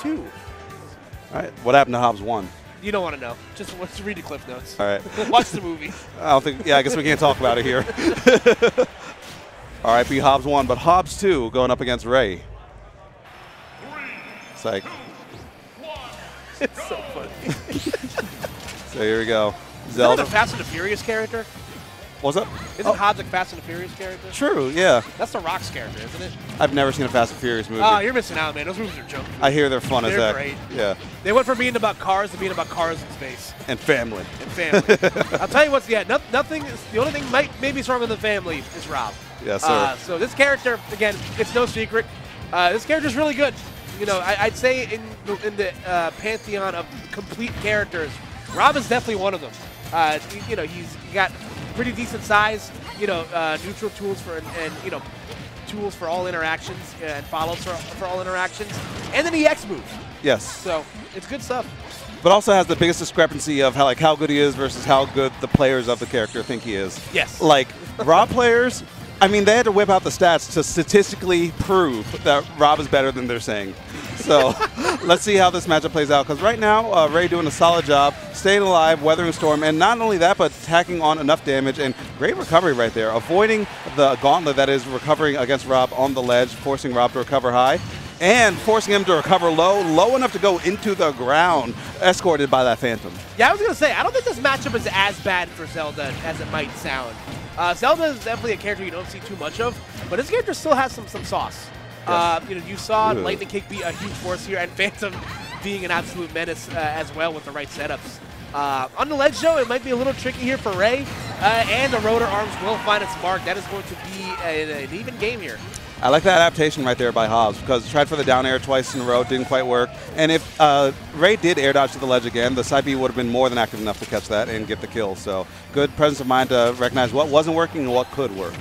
2. All right. What happened to Hobbs 1? You don't want to know. Just read the cliff notes. All right. Watch the movie. I don't think. Yeah, I guess we can't talk about it here. All right, B Hobbs 1, but Hobbs 2 going up against Ray. It's like. It's so funny. So here we go. Is Zelda. that a Fast and the Furious character? What's up? Isn't Hobbs a Fast and the Furious character? True, yeah. That's the Rock's character, isn't it? I've never seen a Fast and Furious movie. Oh, you're missing out, man. Those movies are junk. I hear they're fun as They're heck. great. Yeah. They went from being about cars to being about cars in space. And family. And family. I'll tell you what's, nothing, the only thing maybe stronger than family is Rob. Yes, sir. So this character, again, it's no secret. This character's really good. You know, I'd say in the pantheon of complete characters, Rob is definitely one of them. You know, he's got pretty decent size, you know, neutral tools for, and you know, tools for all interactions and follows for all interactions, and then the X move. Yes. So it's good stuff. But also has the biggest discrepancy of how good he is versus how good the players of the character think he is. Yes. Like, Rob players, I mean, they had to whip out the stats to statistically prove that Rob is better than they're saying. So let's see how this matchup plays out. Because right now, Ray doing a solid job, staying alive, weathering storm, and not only that, but tacking on enough damage and great recovery right there, avoiding the gauntlet that is recovering against Rob on the ledge, forcing Rob to recover high, and forcing him to recover low enough to go into the ground, escorted by that Phantom. Yeah, I was going to say, I don't think this matchup is as bad for Zelda as it might sound. Zelda is definitely a character you don't see too much of, but this character still has some sauce. Yes. You know, you saw Lightning Kick be a huge force here, and Phantom being an absolute menace as well with the right setups. On the ledge, though, it might be a little tricky here for Ray, and the rotor arms will find its mark. That is going to be an even game here. I like that adaptation right there by Hobbs, because tried for the down air twice in a row, didn't quite work. And if Ray did air dodge to the ledge again, the side B would have been more than active enough to catch that and get the kill. So good presence of mind to recognize what wasn't working and what could work.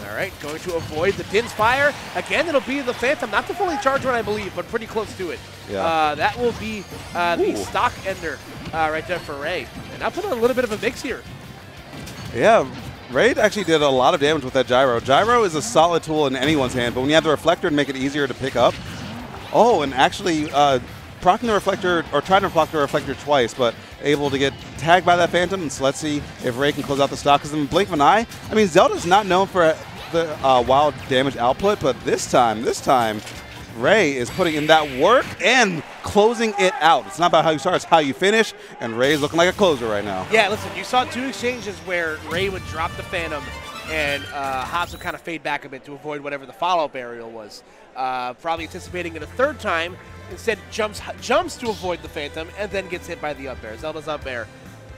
All right, going to avoid the Din's Fire. Again, it'll be the Phantom, not the fully charged one, I believe, but pretty close to it. Yeah. That will be the stock ender right there for Ray. And I'll put on a little bit of a mix here. Yeah, Ray actually did a lot of damage with that Gyro. Gyro is a solid tool in anyone's hand, but when you have the Reflector to make it easier to pick up. Oh, and actually proccing the Reflector, or trying to block the Reflector twice, but able to get tagged by that Phantom. And so let's see if Ray can close out the stock. Because in the blink of an eye, I mean, Zelda's not known for the wild damage output, but this time, Ray is putting in that work and closing it out. It's not about how you start, it's how you finish, and Ray's looking like a closer right now. Yeah, listen, you saw 2 exchanges where Ray would drop the Phantom and Hobbs would kind of fade back a bit to avoid whatever the follow-up aerial was. Probably anticipating it a third time, instead jumps to avoid the Phantom and then gets hit by the up air. Zelda's up air,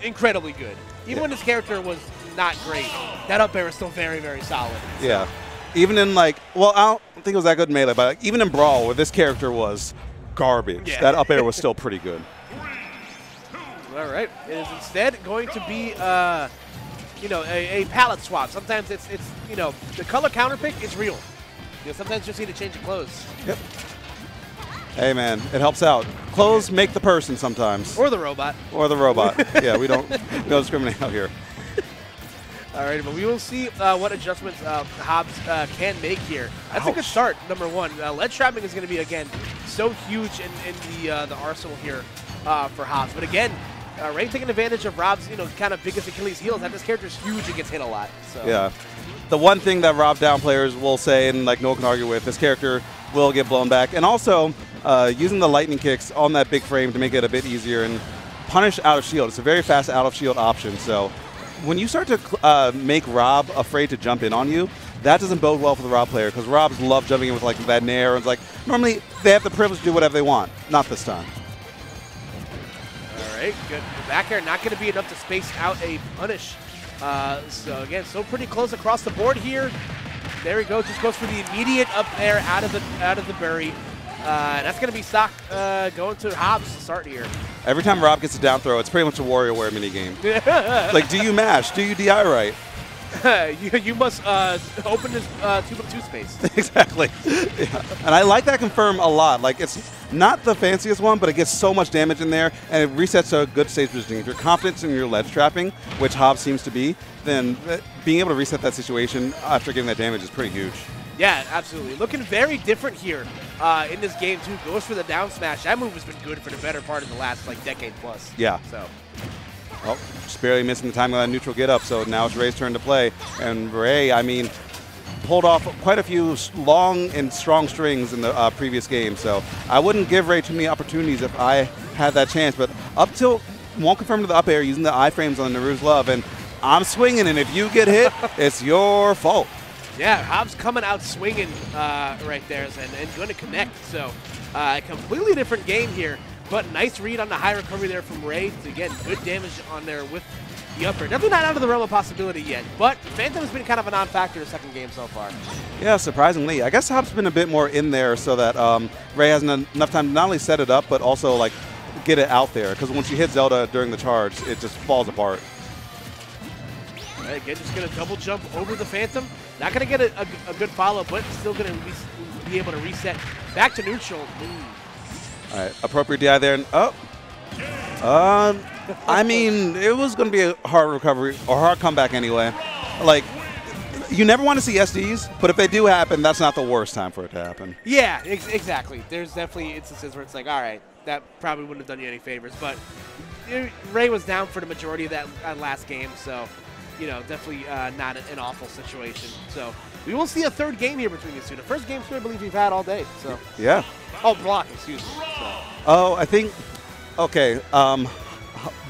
incredibly good. Even when his character was not great, that up air is still very, very solid. Yeah. Even in I don't think it was that good in Melee, but even in Brawl, where this character was garbage, that up air was still pretty good. All right. It is instead going to be, you know, a palette swap. Sometimes it's you know, the color counter pick is real. You know, sometimes you just need to change your clothes. Yep. Hey, man, it helps out. Clothes make the person sometimes. Or the robot. Or the robot. Yeah, we don't discriminate out here. All right, but we will see what adjustments Hobbs can make here. That's a good start, number one. Ledge trapping is going to be, again, so huge in the arsenal here for Hobbs. But again, Ray taking advantage of Rob's, you know, kind of biggest Achilles heel is that this character's huge and gets hit a lot. So. Yeah. The one thing that Rob down players will say, and like no one can argue with, this character will get blown back. And also, using the lightning kicks on that big frame to make it a bit easier and punish out of shield. It's a very fast out of shield option. So when you start to make Rob afraid to jump in on you, that doesn't bode well for the Rob player, because Robs love jumping in with like that nair. And it's like, normally they have the privilege to do whatever they want. Not this time. All right, good. The back air not going to be enough to space out a punish. So again, so pretty close across the board here. There we go. Just goes for the immediate up air out of the bury. That's going to be stock going to Hobbs to start here. Every time Rob gets a down throw, it's pretty much a WarioWare minigame. Like, do you mash? Do you DI right? you must open this 2x2 space. Exactly. Yeah. And I like that confirm a lot. Like, it's not the fanciest one, but it gets so much damage in there, and it resets to a good stage positioning. If you're confident in your ledge trapping, which Hobbs seems to be, then being able to reset that situation after getting that damage is pretty huge. Yeah, absolutely. Looking very different here in this game too. Goes for the down smash. That move has been good for the better part of the last like decade plus. Yeah. So. Oh, just barely missing the timing on that neutral get up. So now it's Ray's turn to play, and Ray, I mean, pulled off quite a few long and strong strings in the previous game. So I wouldn't give Ray too many opportunities if I had that chance. But up tilt won't confirm to the up air using the iframes on Naru's Love, and I'm swinging, and if you get hit, it's your fault. Yeah, Hobbs coming out swinging right there and going to connect. So a completely different game here, but nice read on the high recovery there from Ray. Again, good damage on there with the upper. Definitely not out of the realm of possibility yet, but Phantom has been kind of a non-factor in the second game so far. Yeah, surprisingly. I guess Hobbs has been a bit more in there so that Ray has enough time to not only set it up, but also like get it out there. Because once you hit Zelda during the charge, it just falls apart. All right, again, just going to double jump over the Phantom. Not going to get a good follow, but still going to be able to reset back to neutral. All right, appropriate DI there. And, I mean, it was going to be a hard recovery or hard comeback anyway. Like, you never want to see SDs, but if they do happen, that's not the worst time for it to happen. Yeah, exactly. There's definitely instances where it's like, all right, that probably wouldn't have done you any favors. But Ray was down for the majority of that last game, so, you know, definitely not an awful situation. So we will see a third game here between these two. The first game, I believe, we've had all day. So yeah. Oh, block, excuse me. So. Oh, I think, okay.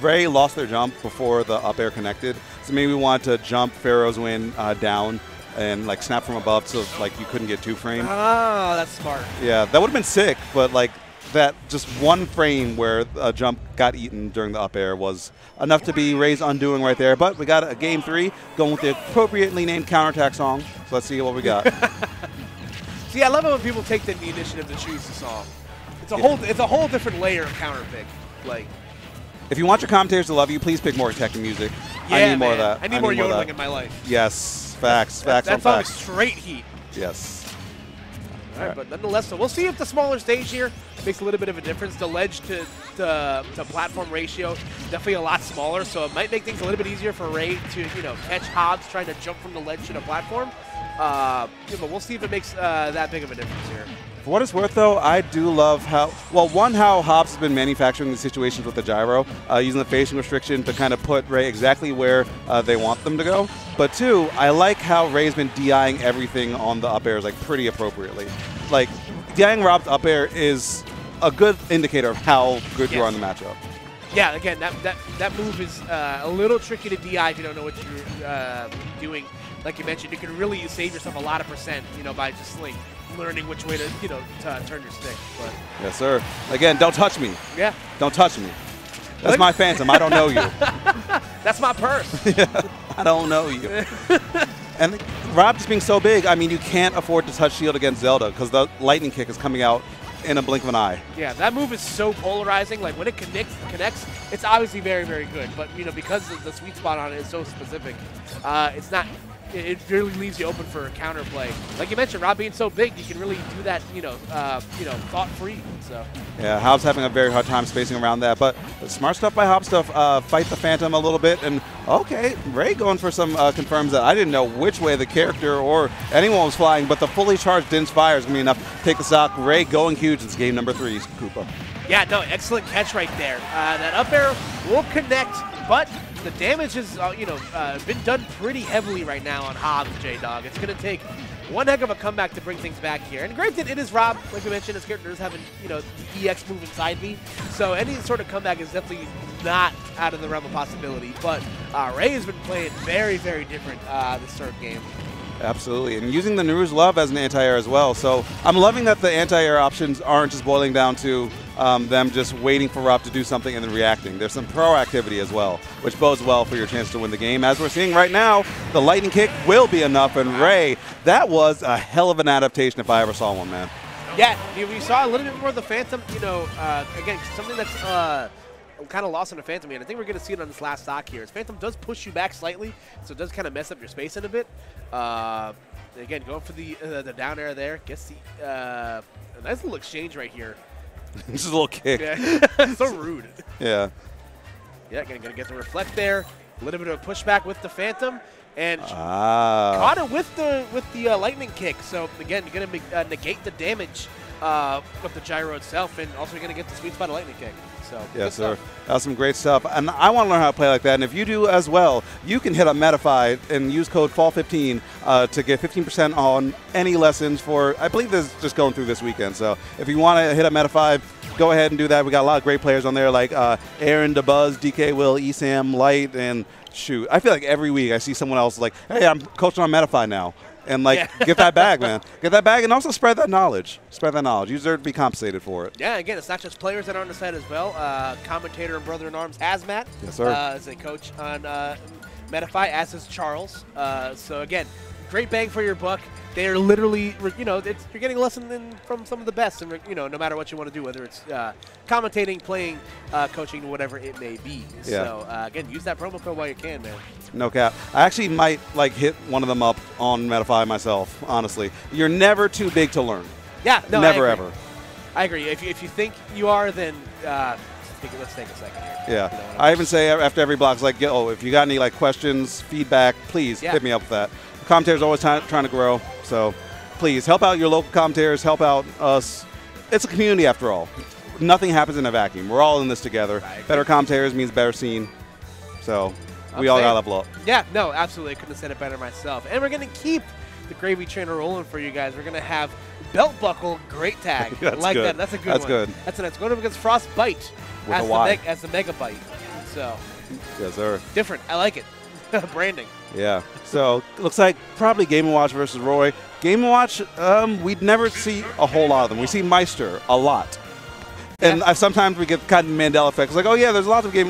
Ray lost their jump before the up air connected, so maybe we want to jump Pharaoh's Win down and like snap from above so like you couldn't get 2 frames. Oh, that's smart. Yeah, that would have been sick, but like that just 1 frame where a jump got eaten during the up air was enough to be Ray's undoing right there. But we got a game 3 going with the appropriately named counterattack song. So let's see what we got. See, I love it when people take the initiative to choose the song. It's a whole different layer of counter pick. Like. If you want your commentators to love you, please pick more Tekken music. Yeah, I need more of that. I need more yodeling in my life. Yes, facts, facts on that facts. That song is straight heat. Yes. All right, but nonetheless, so we'll see if the smaller stage here makes a little bit of a difference. The ledge to platform ratio definitely a lot smaller, so it might make things a little bit easier for Ray to catch Hobbs trying to jump from the ledge to the platform. But we'll see if it makes that big of a difference here. For what it's worth, though, I do love how, how Hobbs has been manufacturing these situations with the gyro, using the facing restriction to kind of put Ray exactly where they want them to go. But 2, I like how Ray's been DIing everything on the up airs like pretty appropriately. Like, DIing Rob's up air is a good indicator of how good you are in the matchup. Yeah, again, that move is a little tricky to DI if you don't know what you're doing. Like you mentioned, you can really save yourself a lot of percent, by just like learning which way to, to turn your stick. But yes, sir. Again, don't touch me. Yeah. Don't touch me. That's my Phantom. I don't know you. That's my purse. Yeah, I don't know you. And Rob just being so big, I mean, you can't afford to touch shield against Zelda because the lightning kick is coming out in a blink of an eye. Yeah, that move is so polarizing. Like when it connects, it's obviously very, very good. But because the sweet spot on it is so specific, it's not. It really leaves you open for a counterplay. Like you mentioned, Rob being so big, you can really do that, thought-free. So. Yeah, Hobbs having a very hard time spacing around that, but smart stuff by Hobbs to fight the Phantom a little bit. And okay, Ray going for some confirms that I didn't know which way the character or anyone was flying, but the fully charged Din's Fire is going to be enough to take the stock. Ray going huge. It's game number 3, Koopa. Yeah, no, excellent catch right there. That up air will connect, but the damage has, been done pretty heavily right now on Hobbs, J-Dog. It's going to take one heck of a comeback to bring things back here. And granted, it is Rob, like we mentioned, his character does have the EX move inside me. So any sort of comeback is definitely not out of the realm of possibility. But Ray has been playing very, very different this third game. Absolutely, and using the Naru's Love as an anti-air as well. So I'm loving that the anti-air options aren't just boiling down to them just waiting for Rob to do something and then reacting. There's some proactivity as well, which bodes well for your chance to win the game. As we're seeing right now, the lightning kick will be enough, and Ray, that was a hell of an adaptation if I ever saw one, man. Yeah, we saw a little bit more of the Phantom, again, something that's kind of lost on the Phantom, and I think we're going to see it on this last stock here. His Phantom does push you back slightly, so it does kind of mess up your space in a bit. Again, going for the down air there. Gets the a nice little exchange right here. Just a little kick. Yeah. So rude. Yeah. Yeah, going to get the reflect there. A little bit of a pushback with the Phantom. And caught it with the lightning kick. So, again, you're going to negate the damage with the gyro itself, and also you're going to get the sweet spot of lightning kick. So yes, sir. That's some great stuff. And I want to learn how to play like that. And if you do as well, you can hit up Metafy and use code FALL15 to get 15% on any lessons for, I believe this is just going through this weekend. So if you want to hit up Metafy, go ahead and do that. We got a lot of great players on there like Aaron, DeBuzz, DK Will, Esam, Light, and shoot. I feel like every week I see someone else like, hey, I'm coaching on Metafy now. And, like, get that bag, man. Get that bag and also spread that knowledge. Spread that knowledge. You deserve to be compensated for it. Yeah, again, it's not just players that are on the site as well. Commentator and brother-in-arms Hazmat is a coach on Metafy, as is Charles. So, again, great bang for your buck. They are literally, you know, you're getting a lesson from some of the best, and, you know, no matter what you want to do, whether it's commentating, playing, coaching, whatever it may be. Yeah. So, again, use that promo code while you can, man. No cap. I actually might, like, hit one of them up on Metafy myself, honestly. You're never too big to learn. Yeah, no, never, ever. I agree. If you think you are, then let's take a second here. Yeah. You know I even say after every block, it's like, if you got any, like, questions, feedback, please hit me up with that. Commentators always trying to grow, so please help out your local commentators, help out us. It's a community after all. Nothing happens in a vacuum. We're all in this together. Right. Better commentators means better scene. So we all got to level up. Yeah, no, absolutely. I couldn't have said it better myself. And we're going to keep the gravy train rolling for you guys. We're going to have belt buckle, great tag. That's like good. that. That's a good That's one. good. That's a nice. Going up against Frostbite as the Mega Bite. So yes, sir. Different. I like it. Branding. Yeah. So it looks like probably Game & Watch versus Roy. Game & Watch, we'd never see a whole lot of them. We see Meister a lot. And sometimes we get kind of Mandela effect. It's like, oh, yeah, there's lots of Game